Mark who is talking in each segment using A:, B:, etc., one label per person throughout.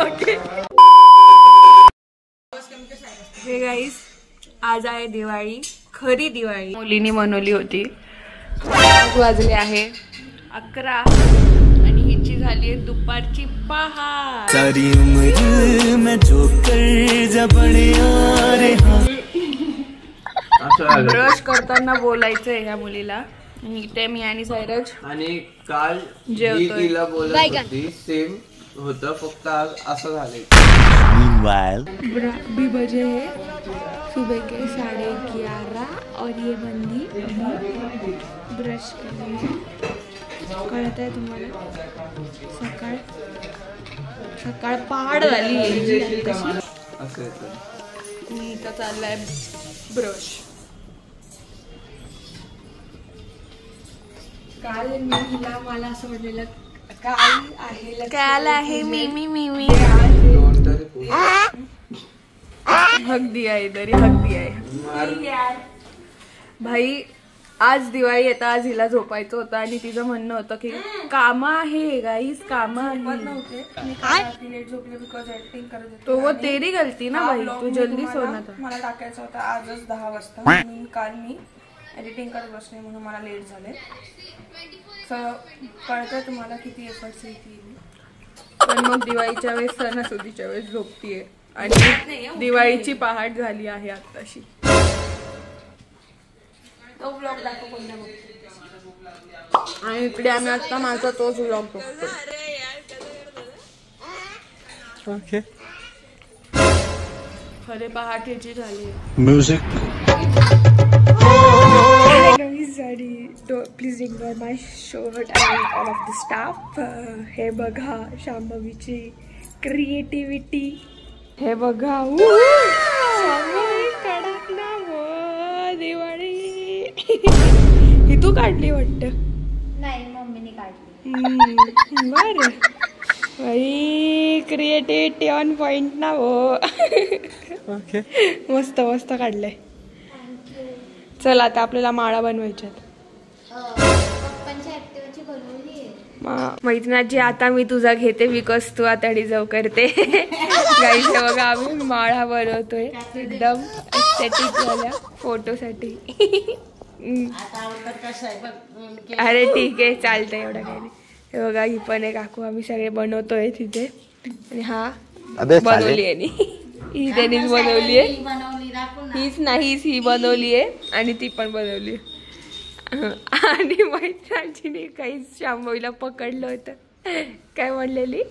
A: Okay hey guys, आज आहे दिवाळी, खरी दिवाळी मुलीने मनवली होती. वाजले आहे 11 आणि हिची झाली आहे दुपारची 5. सारी उम्र मैं जो कर जबणे रे ब्रश करताना बोलायचंय ह्या मुलीला. इथे मी आणि सायरज
B: आणि काल तिला बोलत होती सेम होतं, फक्त आज असं झालंय.
A: अभी बजे है सुबह के 11:30 और ये बंदी ब्रश कर रही है. कळत आहे तुम्हाला, सकाळ सकाळ पहाड झाली
B: असं.
A: मी इथं चाललाय ब्रश. काल मी हिला मला असं म्हटलेलं काल आहे मी हक दिया आहे तरी हक दिया आहे भाई. आज दिवाळी येतं, आज हिला झोपायचं होतं आणि तिचं म्हणणं होतं की काम आहे गाईस, काम नव्हते. तो वो तेरी गलती ना भाई, तू जल्दी सोना था.
C: मला टाकायचं होतं आजच 10 वाजता म्हणून काल मी एडिटिंग करत बसले म्हणून मला लेट झाले. कळतं तुम्हाला किती एफर्ट्स येतील.
A: पण मग दिवाळीच्या वेळेस सणासुदीच्या वेळेस झोपतीये आणि दिवाळीची पहाट झाली आहे आताशी.
C: तो ब्लॉग दाखव कोणत्या बघतो.
A: आणि इकडे आम्ही आता माझा तोच ब्लॉग बघतो.
B: ओके,
A: खरे पहाटेची झाली.
B: Music.
A: Please ignore my shirt and all of the staff. हे बघा शांभवीची क्रिएटिव्हिटी. हे बघा शांभवी कडक ना वो दिवाळी. ही तू काढली वाटतं?
D: नाही, मम्मीने काढली.
A: बरं बाई, क्रिएटिव्हिटी ऑन पॉइंट ना वो.
B: ओके,
A: मस्त मस्त काढलंय. चल आता आपल्याला माळा बनवायच्यात.
D: पप्पांच्या ऍक्टिव्हची बनवली आहे.
A: मैत्रिणाची आता मी तुझा घेते बिकॉज तू आता डिझर्व करते. गाईस बघा आम्ही माळा बनवतोय एकदम एस्थेटिक झाल्या फोटोसाठी. अरे ठीक आहे, चालतंय, एवढं काही नाही. हे बघा ही पण आहे काकू, आम्ही सगळे बनवतोय तिथे. आणि हा बनवली आहे ही त्यांनीच बनवली आहे. हीच नाहीच, ही बनवली आहे आणि ती पण बनवली. आणि मैत्रिणीने काही शांभवीला पकडलं होतं. काय म्हणलेली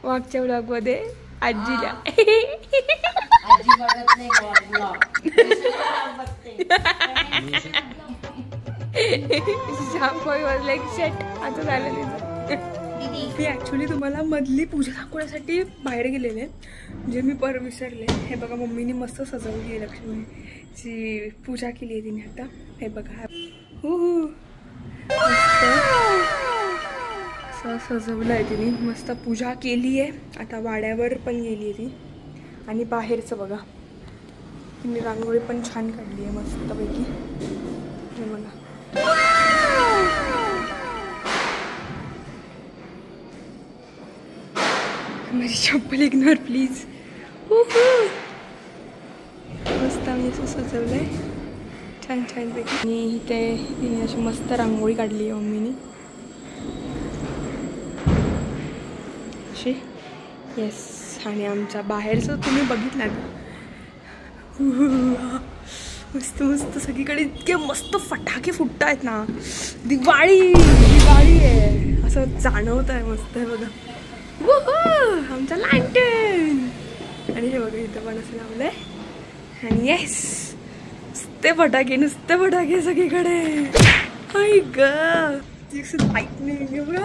A: मागच्या ब्लॉग मध्ये आजीला. शांभवी वाज लाईक शट. आता झालं तिचं. मी ऍक्च्युली तुम्हाला मधली पूजा दाखवण्यासाठी बाहेर गेलेले, म्हणजे मी विसरले. हे बघा मम्मीने मस्त सजवली आहे, लक्ष्मीची पूजा केली आहे तिने. आता हे बघा मस्त सजवलं आहे तिने, मस्त पूजा केली आहे. आता वाड्यावर पण गेली आहे ती. आणि बाहेरचं बघा तिने रांगोळी पण छान काढली आहे मस्तपैकी. हे बघा माझी चप्पल इग्नोर प्लीज. मस्त आम्ही असं सजवलंय छान छानपैकी. आणि इथे तिने अशी मस्त रांगोळी काढली आहे मम्मीने अशी. येस. आणि आमच्या बाहेरचं तुम्ही बघितलं ना, मस्त मस्त सगळीकडे इतके मस्त फटाके फुटत आहेत ना. दिवाळी दिवाळी आहे असं जाणवत आहे. मस्त आहे बघा आमचा लँटर्न. आणि हे बघा इथं पण असं लावलंय. आणि येस नुसते फटाके सगळीकडे. हाय ग लाईटनिंग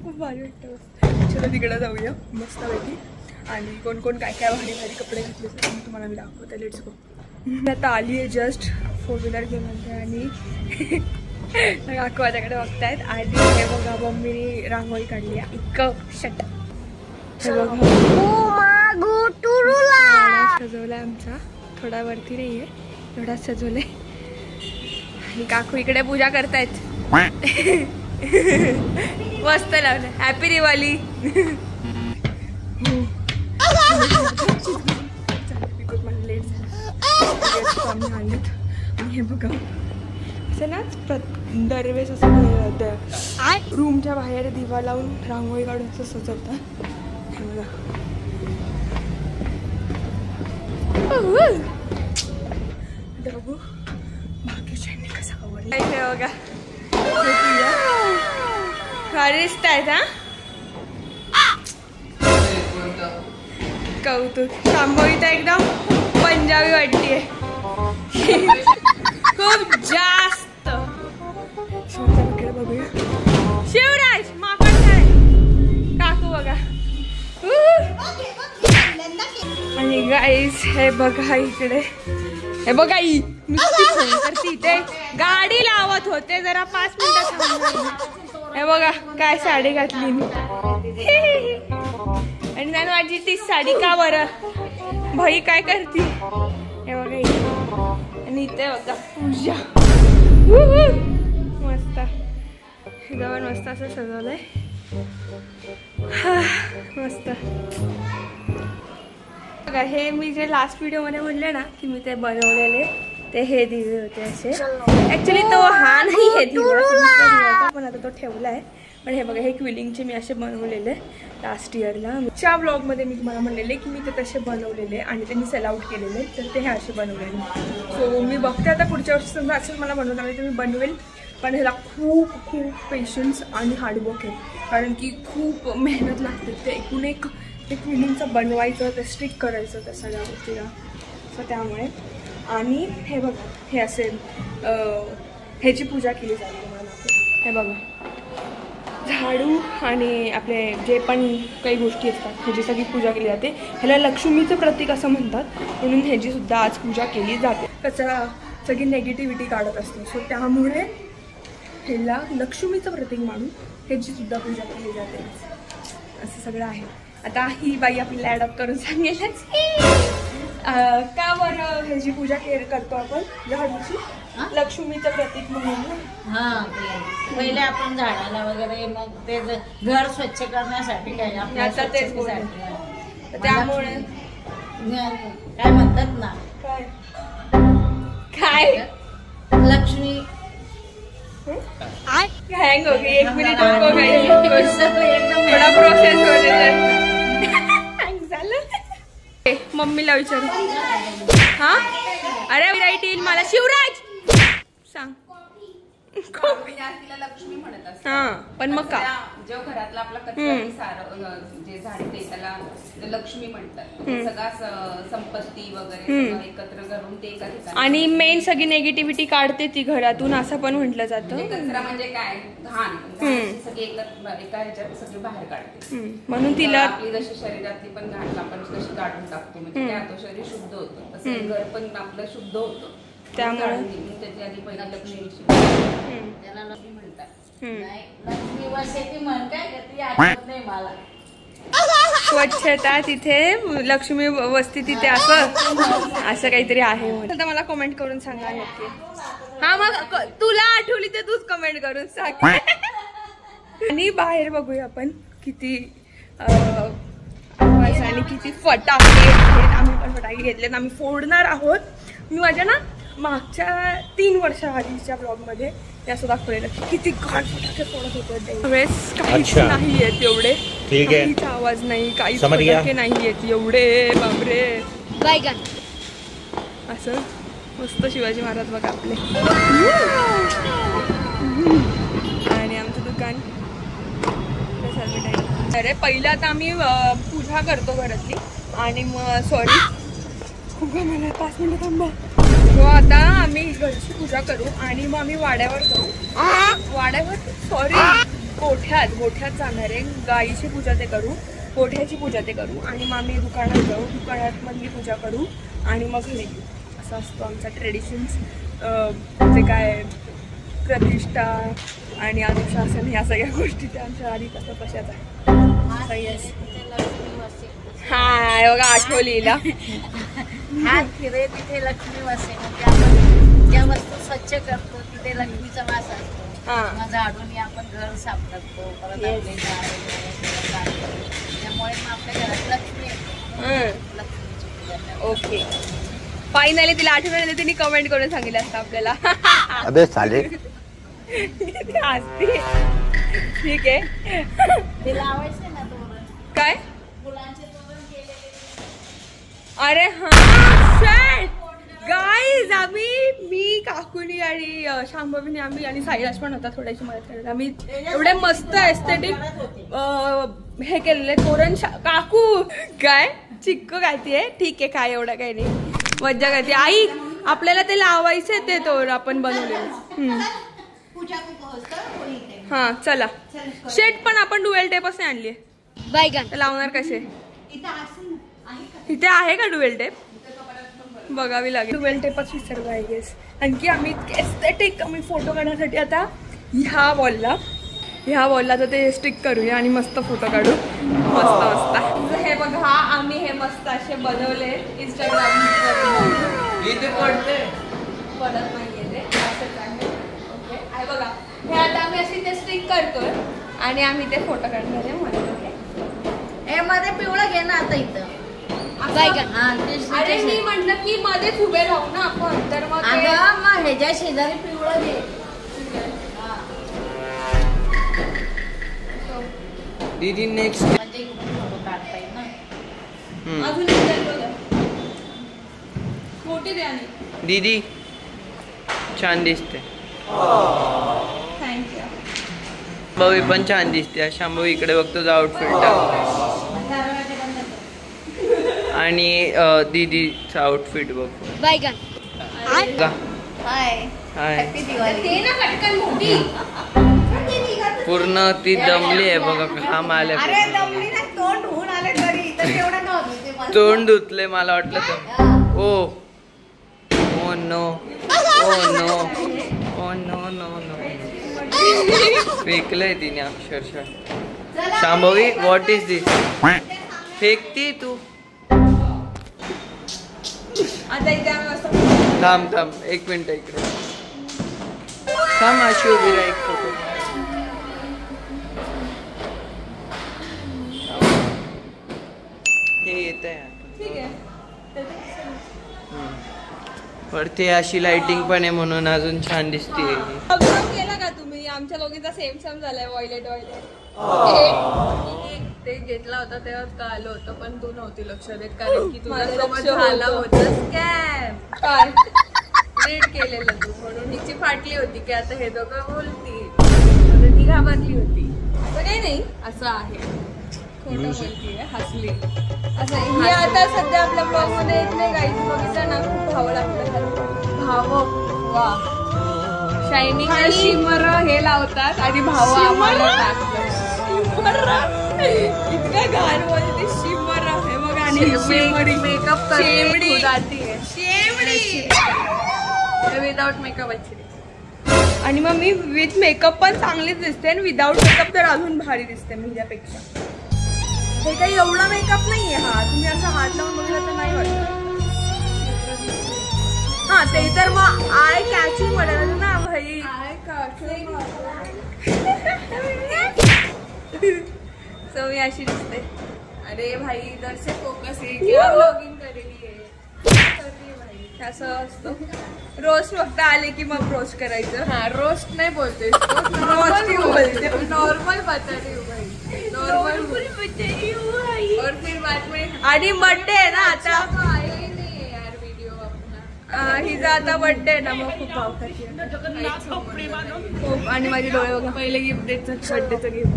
A: खूप भारी वाटतं. चला तिकडे जाऊया मस्तपैकी. आणि कोण कोण काय काय भारी भारी कपडे घातले तुम्हाला मी दाखवते. Let's go. आता आली आहे जस्ट 4 व्हीलर घेऊन आणि काकू माझ्याकडे बघतायत. आणि हे बघा मम्मीने रांगोळी काढली आहे इतकं शट. हे बघा सजवलाय आमचा, थोडा वरती नाही आहे, एवढाच सजवलंय. आणि काकू इकडे पूजा करतायत. मस्त लावलं. हॅपी दिवाळी.
C: मला लेट झाला आम्ही आलीत. आणि हे बघा असं ना दरवेळेस असं रूमच्या बाहेर दिवा लावून रांगोळी काढून असं सजवतात. हे बघा बघू बाकीच्यांनी कसं आवडलं. हे बघा भारी दिसत आहेत हा. कौतुक रांगोळी तर एकदम पंजाबी वाटतीये खूप जास्त. बघूया शिवराज माकड काय काकू बघा. आणि गाईस हे बघा इकडे हे बघा नुसती फोन करते इथे गाडी लावत होते जरा 5 मिनिटात. हे बघा काय साडी घातली मी आणि नाही माझी ती साडी का बरं भाई काय करते. हे बघा इथे आणि इथे बघा पूजा मस्त गवन मस्त असं सजवलंय. मस्त बघा हे मी जे लास्ट व्हिडिओमध्ये म्हणले ना की मी ते बनवलेले ते हे दिवे होते असे. ऍक्च्युली तो हा नाही हे दिवा पण आता तो ठेवलाय. पण हे बघा हे क्विलिंगचे मी असे बनवलेले लास्ट इयरला च्या ब्लॉगमध्ये मी तुम्हाला म्हणलेले की मी ते तसे बनवलेले आणि ते मी सेल आउट केलेले तर ते हे असे बनवलेले. सो मी बघते आता पुढच्या वर्षी समजा असंच मला बनवता आले तर मी बनवेल. पण ह्याला खूप खूप पेशन्स आणि हार्डवर्क आहे कारण की खूप मेहनत लागते. ते एकूण एक ते क्विलिंगचं बनवायचं ते स्टिक करायचं त्या सगळ्या गोष्टीला. सो त्यामुळे आणि हे बघा हे असे ह्याची पूजा केली जाते तुम्हाला. हे बघा झाडू आणि आपले जे पण काही गोष्टी असतात ह्याची सगळी पूजा केली जाते. ह्याला लक्ष्मीचं प्रतीक असं म्हणतात म्हणून ह्याची सुद्धा आज पूजा केली जाते. कचरा सगळी नेगेटिव्हिटी काढत असते. सो त्यामुळे ह्याला लक्ष्मीचं प्रतीक मानून ह्याची सुद्धा पूजा केली जाते. असं सगळं आहे. आता ही बाई आपल्याला ॲडॉप्ट करून सांगेलच का बरं ह्याची पूजा करतो आपण झाडूची लक्ष्मीचं प्रतीक म्हणून.
E: हां पहिले आपण झाडाला वगैरे मग ते घर स्वच्छ करण्यासाठी काय
C: आता तेच त्यामुळे
E: काय म्हणतात ना
C: काय
E: लक्ष्मी
C: हँग हो गई 1 मिनिट थोडा प्रोसेस झालं. मम्मीला विचारू हा. अरे राईट येईल मला शिवराज सांग.
F: तिला लक्ष्मी म्हणत असते.
C: हा पण मग का
F: जो घरातला आपला कचरा सारं जे झाडते त्याला लक्ष्मी म्हणतात. सगळा संपत्ती वगैरे एकत्र करून ते एका ठिकाणी
C: आणि मेन सगळी नेगेटिव्हिटी काढते ती घरातून असं पण म्हटलं जातं.
F: कचरा म्हणजे काय घाण सगळी एका ह्याच्यात सगळी बाहेर काढते.
C: म्हणून तिला
F: आपली जशी शरीरातली पण घाण आपण कशी काढून टाकतो म्हणजे त्यात शरीर शुद्ध होतं तसं घर पण आपलं शुद्ध होतं. त्यामुळे त्याची आधी पहिला लक्ष्मी
E: त्याला लक्ष्मी म्हणतात. लक्ष्मी वसेती म्हण काय ती आठवत नाही मला.
C: स्वच्छता तिथे लक्ष्मी वस्ती तिथे असं काहीतरी आहे. आता मला कमेंट करून सांगा नक्की. हा मग तुला आठवली तर तूच कमेंट करून सांग. आणि बाहेर बघूया आपण किती आणि किती फटाके. आम्ही पण फटाके घेतलेत आम्ही फोडणार आहोत. मी माझ्या ना मागच्या 3 वर्षा आधीच्या ब्लॉगमध्ये असं दाखवलेलं की किती घाण फटाके फोडत होते. त्यावेळेस काहीच नाही येत एवढे काहीच आवाज नाही काहीच फटाके नाही येत एवढे बापरे. असं मस्त शिवाजी महाराज बघा आपले आणि आमचं दुकान. अरे पहिलं आता आम्ही पूजा करतो घरातली आणि मग सॉरी खूप मला 5 मिनिटं थांबा. हो आता आम्ही घरची पूजा करू आणि मग आम्ही वाड्यावर जाऊ. वाड्यावर सॉरी गोठ्यात जाणार आहे. गाईची पूजा ते करू गोठ्याची पूजा ते करू आणि मग आम्ही दुकानात जाऊ. दुकानात मधली पूजा करू आणि मग घरी येऊ. असं असतो आमचा ट्रेडिशन्स. जे काय प्रतिष्ठा आणि अनुशासन ह्या सगळ्या गोष्टी त्या आमच्या आधी कसं कशाच आहे. हा एवढा आठवलीला
E: हात फिरे तिथे लक्ष्मी वसे. म्हणजे आपण ज्या वस्तू स्वच्छ करतो तिथे लक्ष्मीचा वास असतो. मग झाडून आपण घर साफ करतो परत आपले त्यामुळे मग आपल्या घरात लक्ष्मीची पूजा.
C: ओके फायनली तिला आठवण आली, तिने कमेंट करून सांगितलं असतं आपल्याला.
B: अबे साले
C: ती हसते. ठीक आहे.
E: ते लावायचं ना तोरण,
C: काय
E: फुलांचे तोरण केलेले.
C: अरे हा गाईज मी काकुनी आणि शांभवीने आम्ही आणि साईराज पण होता थोड्याशी मदत करायला. आम्ही एवढे मस्त एस्थेटिक हे केलेले तोरण. काकू काय चिक्कू गायतीये. ठीक आहे काय एवढं काही नाही, मज्जा करते. आई आपल्याला ते लावायचे ते तोरण आपण बनवलेले. हा चला. शेट पण आपण डुएल टेप असे आणली बायगन लावणार कसे. इथे आहे का डुएल टेप, बघावी लागेल. डुएल टेपच विसरलो आय गेस. आणखी आम्ही एस्थेटिक आम्ही फोटो काढण्यासाठी आता ह्या वॉलला तर ते स्टिक करूया आणि मस्त फोटो काढू. मस्त मस्त. हे बघा आम्ही हे मस्त असे बनवले इंस्टाग्राम
B: इथे पडते
C: पडत नाहीये ते असंच आहे. ओके आहे बघा. हे आता आम्ही अशी ते स्टिक करतोय आणि आम्ही ते फोटो काढणार आहे म्हणून. ओके
E: हे मध्ये पिवळं घे ना आता इथं.
C: अरे मी म्हटलं की मध्येच उभे राहू ना आपण, तर मग
E: ह्याच्या शेजारी पिवळं घे.
B: दीदी नेक्स्ट
E: म्हणजे फोटो काढता येईल ना.
C: अजून एक बघा मोठी द्या.
B: दीदी छान दिसते.
C: थँक्यू.
B: भाऊ पण छान दिसते. शांभवी इकडे बघ तुझा आउटफिट आणि दीदीचा आउटफिट बघ.
C: बायगन
E: हाय
B: हाय.
E: हॅपी दिवाळी.
C: ते ना पटकन मोठी
B: पूर्ण ती दमली आहे बघा. घाम आले.
E: तोंड होऊन आले तरी तेवढं नव्हतं.
B: तोंड धुतले मला वाटलं तर. Oh no oh no oh no no no फेकलंय तिने अक्षरशः. Shambhavi what is this. फेकती तू.
C: आता इथे आम्ही असं
B: थांब एक मिनिट इकडे थांब. अशी उभी राहा एक फोटो. हे येत आहे
C: ठीक आहे.
B: वरती अशी लाइटिंग पण आहे म्हणून अजून छान दिसते.
C: ऑब्झर्व केला का तुम्ही आमच्या दोघींचा सेम झालाय. वॉयलेट
F: ते घेतला होता तेव्हा कळलं होतं, पण तू नव्हती लक्ष देत कारण की
C: माझं
F: तुझ्यासोबत
C: लक्ष
F: झाला
C: होतं.
F: होता स्कॅम.
C: काय
F: रीड केलेलं तू म्हणून हिची फाटली होती की आता हे दोघं बोलती. ती घाबरली होती.
C: असं काही नाही.
F: असं आहे. खोटं बोलतीये. हसली.
C: असं हे आता सध्या आपल्या ब्लॉग मध्ये येत नाही. गाईज बघितलं ना खूप भाव लागतं.
F: भाव वा शायनिंग शिमर हे लावतात आणि भाव आम्हाला टाकतात.
C: इतकं घाण बोलते शिमर. हे बघा आणि
F: मेकअप
C: शेवडी.
F: जाती
C: शेवडी
F: विदाउट मेकअप अच्छी.
C: आणि मग मी विथ मेकअप पण चांगलीच दिसते आणि विदाउट मेकअप तर अजून भारी दिसते माझ्यापेक्षा. हे काही एवढा मेकअप नाहीये. हा तुम्ही असं हात लावून बघलं तर नाही वाटत. हा ते तर मग आय कॅचिंग पडेल ना भाई. सो मी अशी दिसते.
F: अरे भाई इधर से फोकस है क्या व्लॉगिंग करेगी है.
C: असं असतं. रोस्ट फक्त आले की मग रोस्ट करायचं.
F: हाँ रोस्ट नहीं बोलते
C: रोस्ट बोलते.
F: नॉर्मल बता रही हूँ भाई. नॉर्मल और फिर बाद में
C: आणि बर्थडे आहे ना आता.
F: तो आया ही नहीं है यार वीडियो अपना.
C: हिचा आता बर्थडे आहे ना मग खूप भाव खाती. खूप. आणि माझे डोळे बघा.
F: पहिले गिफ्ट द्यायचं बर्थडेचं गिफ्ट.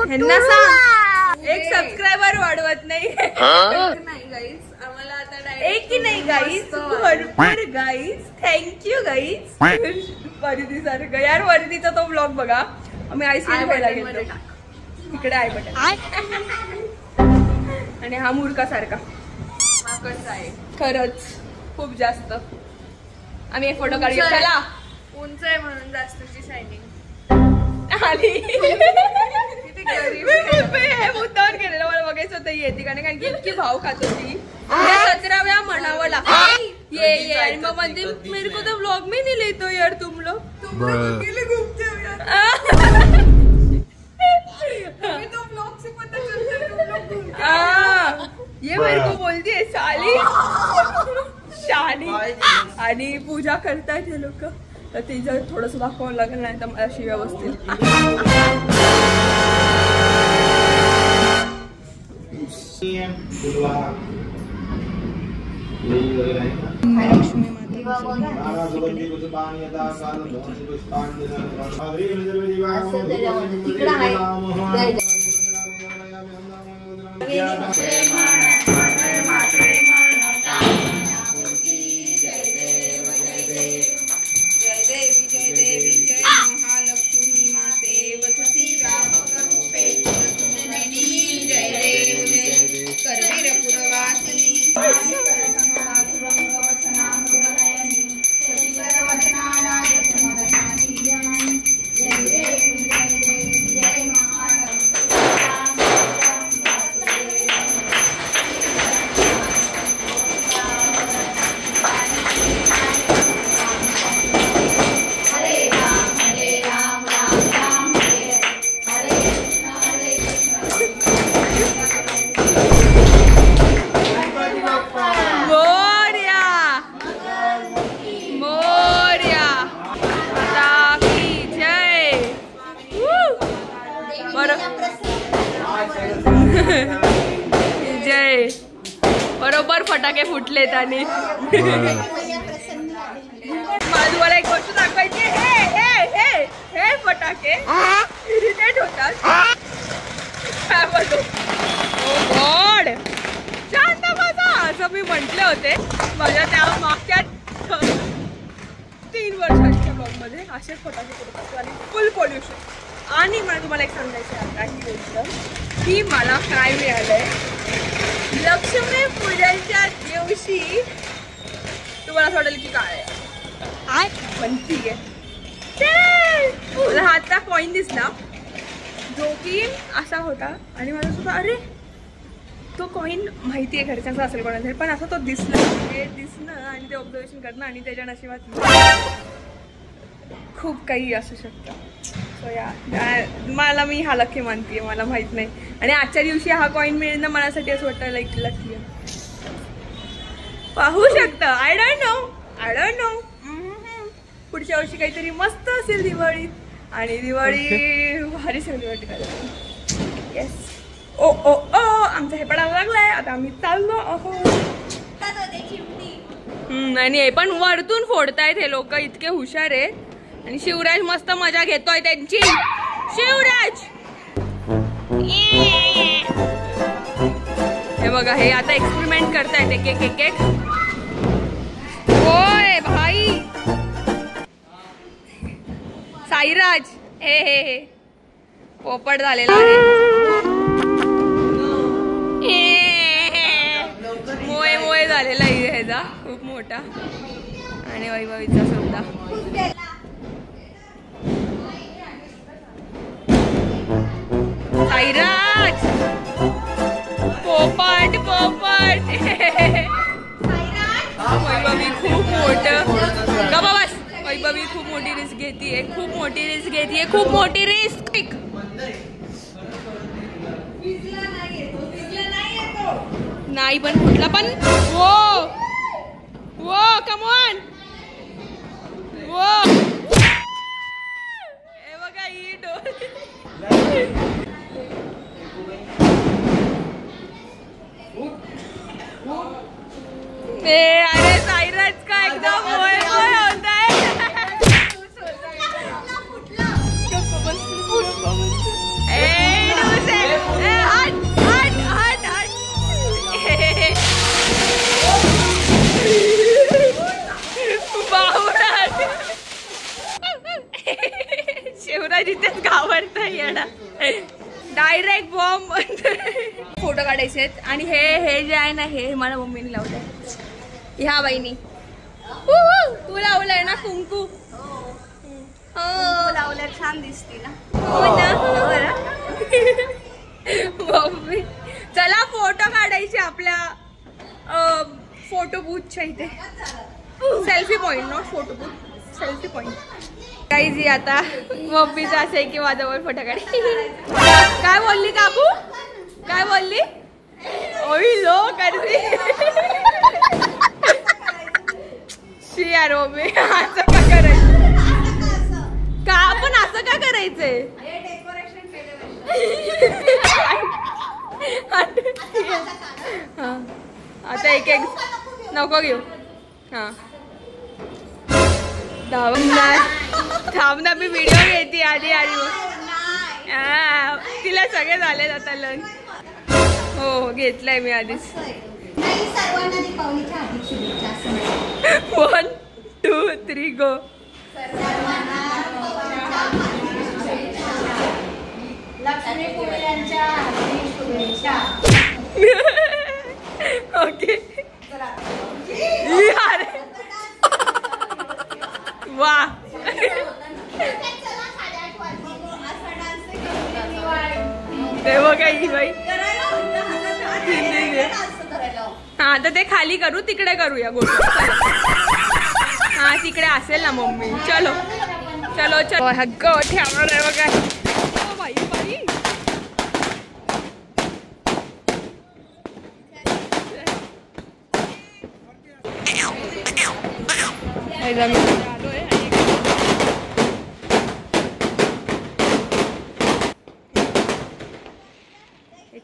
C: ह्यांना सांग एक सबस्क्रायबर वाढवत नाही.
F: नाही गाईज आम्हाला आता
C: एक की नाही गाईज भरपूर गाईज. Thank you guys. वरदी सारखं यार. वरदीचा तो ब्लॉग बघा. आम्ही आईस्क्रीम खायला गेलो. तिकडे आहे बटन. आणि हा मूर्खासारखा
F: माकडचा आहे
C: खरंच खूप जास्त. आम्ही एक फोटो काढूया. चला.
F: उंच आहे म्हणून जास्तची शायनिंग
C: आली.
F: किती गरीब आहे.
C: हे मुद्दावर केलेलं मला बघायचं होतं येते का नाही कारण की इतकी भाव खात होती. 17 वेळा म्हणावं लागतं ये आणि मग म्हणजे मेरे को तो ब्लॉग में नहीं लेतो यार तुम लोग.
F: अकेले घूमते हो यार. तो ब्लॉग से पता चलता है तुम लोग घूमते.
C: ये मेरे को बोलती है साली शानी. आणि पूजा करतायत हे लोक, तर तिचं थोडंसं दाखवावं लागेल, नाही तर मला शिव्या बसतील. जय. बरोबर फटाके फुटलेत आणि मला तुम्हाला एक गोष्ट दाखवायची. हे फटाके इरिटेट होतात. काय बोलतो, ओ गॉड शांत बसा, असं मी म्हटले होते माझ्या त्या मागच्या 3 वर्षांच्या ब्लॉगमध्ये. असेच फटाके फुटतात आणि फुल पोल्युशन. आणि मला तुम्हाला एक सांगायचं आता ही गोष्ट की मला काय मिळालंय लक्ष्मी पूजनच्या दिवशी. तुम्हाला असं वाटेल की काय पण ठीक आहे. मला हातचा कॉईन दिसला जो की असा होता आणि मला सुद्धा अरे तो कॉईन माहिती आहे घरच्यांचा असेल कोणाचा, पण असं तो दिसणं आणि ते ऑब्झर्वेशन करणं आणि त्याच्या नशिबात खूप काही असू शकतं. सो या मला मी हा लकी मानते, मला माहित नाही. आणि आजच्या दिवशी हा कॉईन मिळणं मनासाठी असं वाटतं लाईक लकी आहे. पाहू शकता. आय डोंट नो पुढच्या वर्षी काहीतरी मस्त असेल दिवाळीत आणि दिवाळी भारी सेलिब्रेट करायची. येस. ओ ओ ओ आमचं हे पडायला लागलाय. आता आम्ही चाललो आहोत. आणि हे पण वरतून फोडतायत हे लोक, इतके हुशार आहेत. आणि शिवराज मस्त मजा घेतोय त्यांची. शिवराज हे बघा, हे आता एक्सपेरिमेंट करतायत एक. होय भाई साईराज हे पोपट झालेला आहे. मोये झालेला आहे ह्याचा खूप मोठा. आणि वैभवीचा सुद्धा. साईराज पोपट वैभवी खूप मोठं गबा बस. वैभवी खूप मोठी रिस्क घेतीये, खूप मोठी रिस्क. नाही पण कुठला पण वो कम ऑन वो. हे बघा ही डोर. अरे साईराज का एकदम होता है. शिवराज इथेच घाबरता येणार. Direct bomb. फोटो काढायचे आहेत. आणि हे जे आहे ना हे मला मम्मीने लावलंय. ह्या बाईनी तू लावलंय ना कुंकू. हो लावल्या छान दिसते ना. मम्मी चला फोटो काढायचे आपल्या फोटो बूथच्या इथे. Selfie point not photo booth, selfie point. काही जी आता मम्मीचं असं आहे की माझ्यावर फोटो काढ. काय बोलली काकू, काय बोलली. ओई लो काय मम्मी असं का करायचं का आपण असं का करायचंय आता एक एक नको घेऊ हा थांब ना मी व्हिडिओ घेते आधी तिला सगळे झाले आता लंच हो घेतलाय मी आधीच 1 2 3 गो ओके वा ते बघा ही बाई हा तर ते खाली करू तिकडे करूया गोष्ट हा तिकडे असेल ना मम्मी चलो चलो चलो हग्ग ठेवणार आहे बघा बाई बाई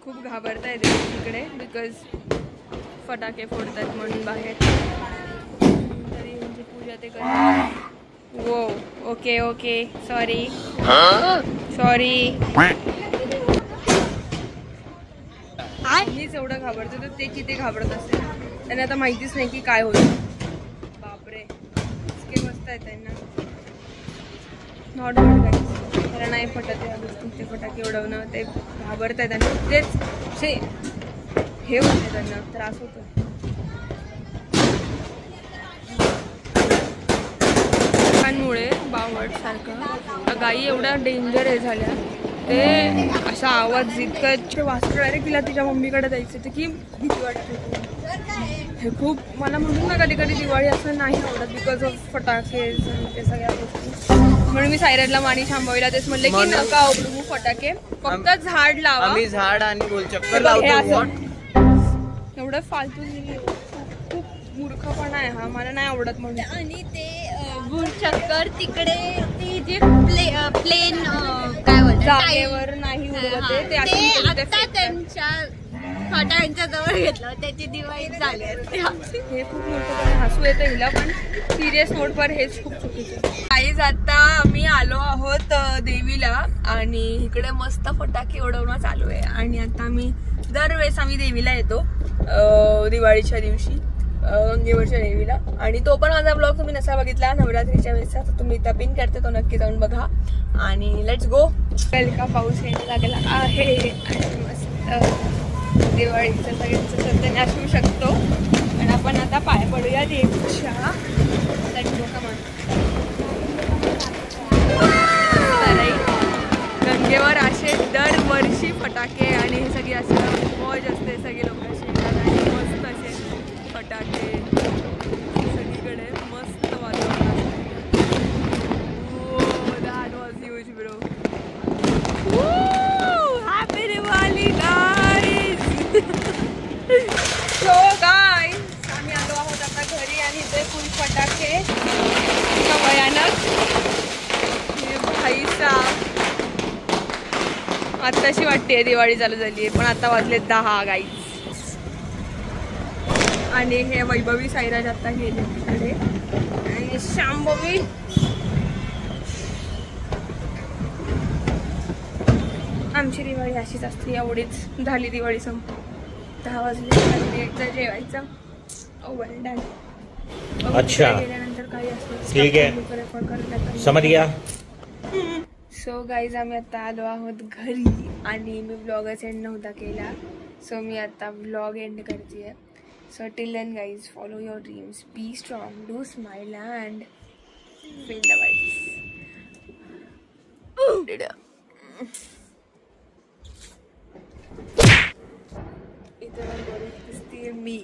C: खूप घाबरताय तिकडे बिकॉज फटाके फोडतात म्हणून बाहेर तरी म्हणजे पूजा ते करतात वो ओके ओके सॉरी सॉरी मीच एवढं घाबरतो तर ते किती घाबरत असेल त्यांना आता माहितीच नाही की काय होईल बापरे इतके मस्त आहे त्यांना नॉट गुड गाईज त्याला नाही फटत या गोष्टी फटाके उडवणं ते घाबरत आहेत आणि तेच हे होते त्यांना त्रास होतो मुळे बावट सारखं गाई एवढ्या डेंजर आहे झाल्या ते असा आवाज इतकं वाचतो डायरेक्ट तिला तिच्या मम्मीकडे जायचं ते की भीती वाटते हे खूप मला म्हणून ना कधी कधी दिवाळी असं नाही आवडत बिकॉज ऑफ फटाके आणि ते सगळ्या गोष्टी म्हणून मी सायरडला माणी थांबवायला तेच म्हणले की नका उडवू फटाके फक्त झाड लावा
B: आम्ही झाड आणि गोलचक्कर लावतो
C: एवढं फालतू खूप मूर्खपणा आहे हा मला नाही आवडत म्हणून
D: आणि ते गुलचक्कर तिकडे ती जी प्लेन काय बोलतात
C: जागेवर नाही उडवते ते
D: आता त्यांच्या फटाक्यांच्या जवळ घेतलं त्याची दिवाळी झाली
C: हे खूप मोठं हसू येतं हिला पण सिरियस नोटवर हेच खूप चुकीचं काहीच आता आम्ही आलो आहोत देवीला आणि इकडे मस्त फटाके उडवणं चालू आहे आणि आता आम्ही दरवेळेस आम्ही देवीला येतो दिवाळीच्या दिवशी गंगेवरच्या देवीला आणि तो पण माझा ब्लॉग तुम्ही नसा बघितला नवरात्रीच्या वेळेचा तर तुम्ही इथं पिन करते तो नक्की जाऊन बघा आणि लेट्स गो का पाऊस येणं लागला आहे आणि मस्त दिवाळीचं सगळ्यांचं सध्या असू शकतो पण आपण आता पाय पडूया देवीच्या गंगेवर असे दरवर्षी फटाके आणि हे सगळी असं मौज असते सगळे लोक असे आणि मस्त असे फटाके सगळीकडे मस्त वातावरण that was huge bro happy Diwali guys so guys आम्ही आलो आहोत आता घरी आणि इथे फुल फटाके भयानक भाईसा आत्ताशी वाटते दिवाळी चालू झाली आहे पण आता वाजले 10 गाईज आणि हे वैभवी साईराज आता गेले तिकडे आणि शांभवी आमची दिवाळी अशीच असते एवढीच झाली दिवाळी संप 10 वाजले एकदा जेवायचं अच्छा गेल्यानंतर काही असतं ठीक आहे समज गया सो गाईज आम्ही आता आलो आहोत घरी आणि मी ब्लॉगच एंड नव्हता केला सो मी आता ब्लॉग एंड करते so till then guys follow your dreams be strong do smile and feel the vibes इथे दिसते मी